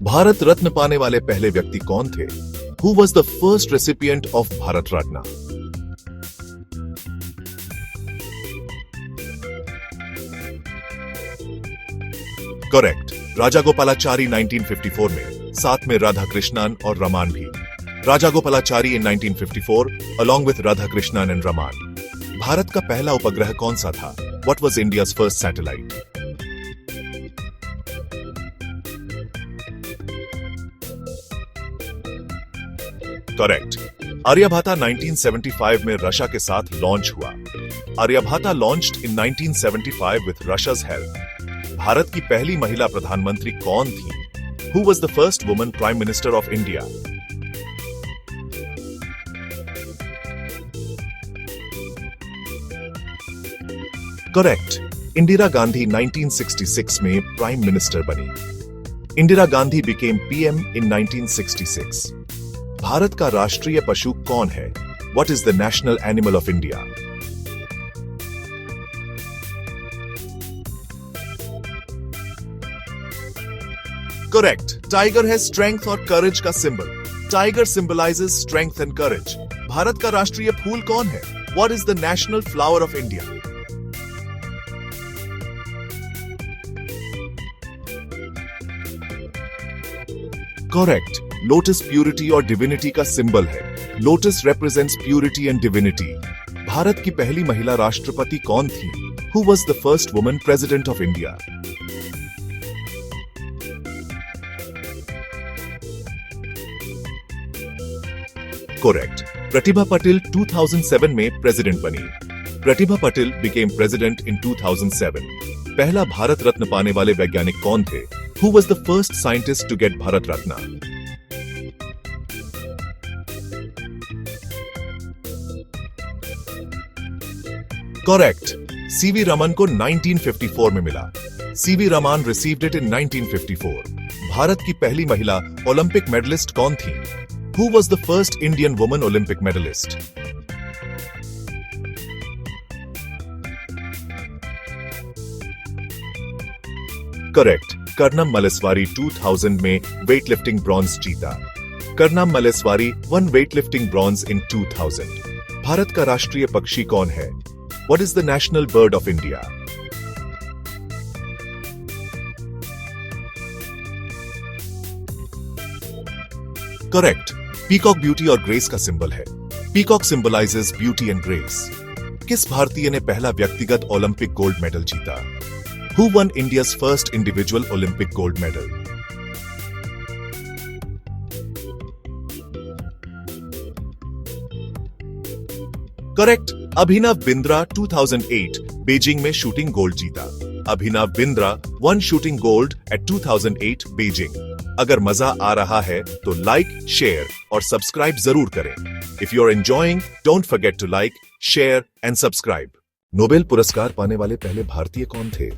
भारत रत्न पाने वाले पहले व्यक्ति कौन थे? Who was the first recipient of Bharat Ratna? Correct, Raja Gopalachari 1954 में, साथ में राधा कृष्णन और रमान भी। राजा Gopalachari in 1954 along with Radha Krishnan and Raman. Bharat का पहला उपग्रह कौन सा था? What was India's first satellite? Correct, Aryabhata 1975 में रशिया के साथ लॉन्च हुआ। Aryabhata launched in 1975 with Russia's help। Bharat की पहली महिला प्रधानमंत्री कौन थी? Who was the first woman Prime Minister of India? Correct, Indira Gandhi 1966 में प्राइम मिनिस्टर बनी। Indira Gandhi became PM in 1966। Bharat का राष्ट्रीय पशु कौन है? What is the national animal of India? Correct, tiger है स्ट्रेंथ और करेज का symbol. Tiger symbolizes strength and courage. Bharat का राष्ट्रीय फूल कौन है? What is the national flower of India? Correct, lotus purity और डिविनिटी का सिंबल है। Lotus represents purity and divinity. Bharat की पहली महिला राष्ट्रपति कौन थी? Who was the first woman president of India? Correct, Pratibha Patil 2007 में प्रेसिडेंट बनी। Pratibha Patil became president in 2007। पहला भारत रत्न पाने वाले वैज्ञानिक कौन थे? Who was the first scientist to get Bharat Ratna? Correct. C.V. Raman को 1954 में मिला। C.V. Raman received it in 1954। Bharat की पहली महिला ओलंपिक मेडलिस्ट कौन थी? Who was the first Indian woman Olympic medalist? Correct, Karnam Malleswari 2000 में वेटलिफ्टिंग ब्रॉन्ज जीता। Karnam Malleswari won weightlifting bronze in 2000। Bharat का राष्ट्रीय पक्षी कौन है? What is the national bird of India? Correct, peacock beauty और ग्रेस का सिंबल है। Peacock symbolizes beauty and grace. किस भारतीय ने पहला व्यक्तिगत ओलंपिक गोल्ड मेडल जीता? Who won India's first individual Olympic gold medal? Correct, Abhinav Bindra 2008 Beijing में शूटिंग गोल्ड जीता। Abhinav Bindra won shooting gold at 2008 Beijing. अगर मजा आ रहा है तो लाइक, शेयर और सब्सक्राइब जरूर करें। If you are enjoying, don't forget to like, share and subscribe. Nobel पुरस्कार पाने वाले पहले भारतीय कौन थे?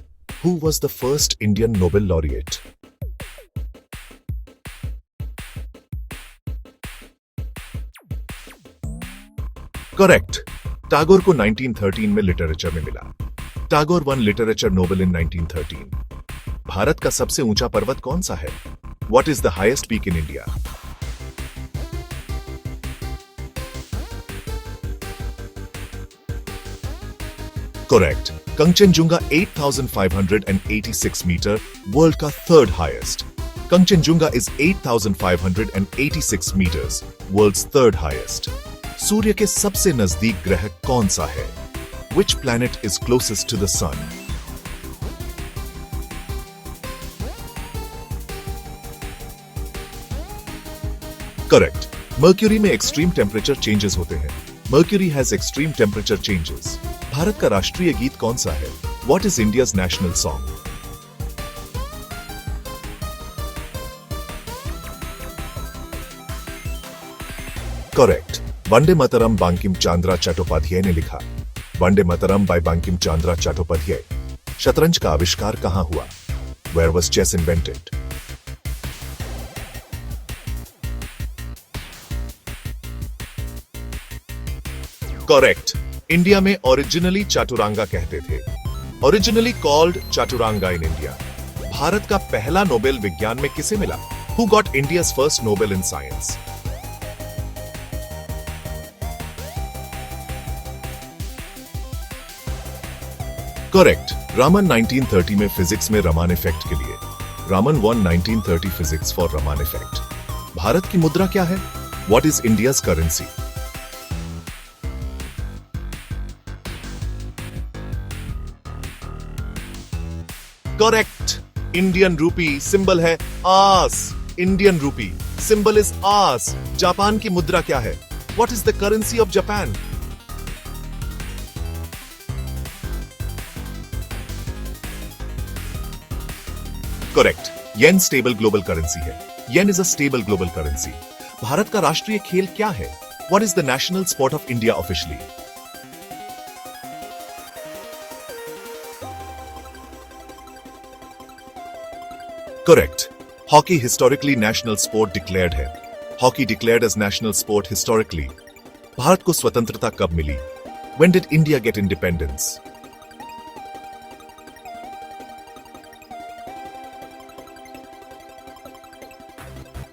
Who was the first Indian Nobel laureate? Correct, Tagore को 1913 में लिटरेचर में मिला। टैगोर वन लिटरेचर नोबेल इन 1913। भारत का सबसे ऊंचा पर्वत कौन सा है? What is the highest peak in India? Correct, Kanchenjunga 8,586 meter, world का third highest. Kanchenjunga is 8,586 meters, world's third highest. सूर्य के सबसे नजदीक ग्रह कौन सा है? Which planet is closest to the sun? Correct, mercury में एक्सट्रीम टेम्परेचर चेंजेस होते हैं। Mercury has extreme temperature changes. Bharat का राष्ट्रीय गीत कौन सा है? What is India's national song? Correct, Vande Mataram Bankim Chandra Chattopadhyay ने लिखा। वंदे मातरम बाय बंकिम चंद्र चट्टोपाध्याय। शतरंज का आविष्कार कहां हुआ? Where was chess invented? Correct, India में ओरिजिनली चाटुरांगा कहते थे। Originally called Chaturanga in India. Bharat का पहला नोबेल विज्ञान में किसे मिला? Who got India's first Nobel in Science? Correct, Raman 1930 में फिजिक्स में रमान इफेक्ट के लिए। Raman won 1930 physics for Raman effect. Bharat की मुद्रा क्या है? What is India's currency? Correct, Indian rupee. Symbol है आस। इंडियन रूपी सिंबल इज आस। जापान की मुद्रा क्या है? What is the currency of Japan? Correct, yen stable global currency है। Yen is a stable global currency. Bharat का राष्ट्रीय खेल क्या है? What is the national sport of India officially? Correct, hockey historically national sport declared है। Hockey declared as national sport historically. Bharat को स्वतंत्रता कब मिली? When did India get independence?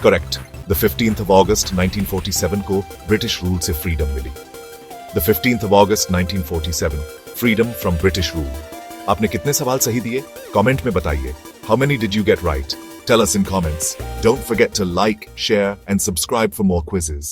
Correct, the 15th of August 1947 को ब्रिटिश रूल से freedom मिली। The 15th of August 1947, freedom from British rule. आपने कितने सवाल सही दिए? कमेंट में बताइए। How many did you get right? Tell us in comments. Don't forget to like, share, and subscribe for more quizzes.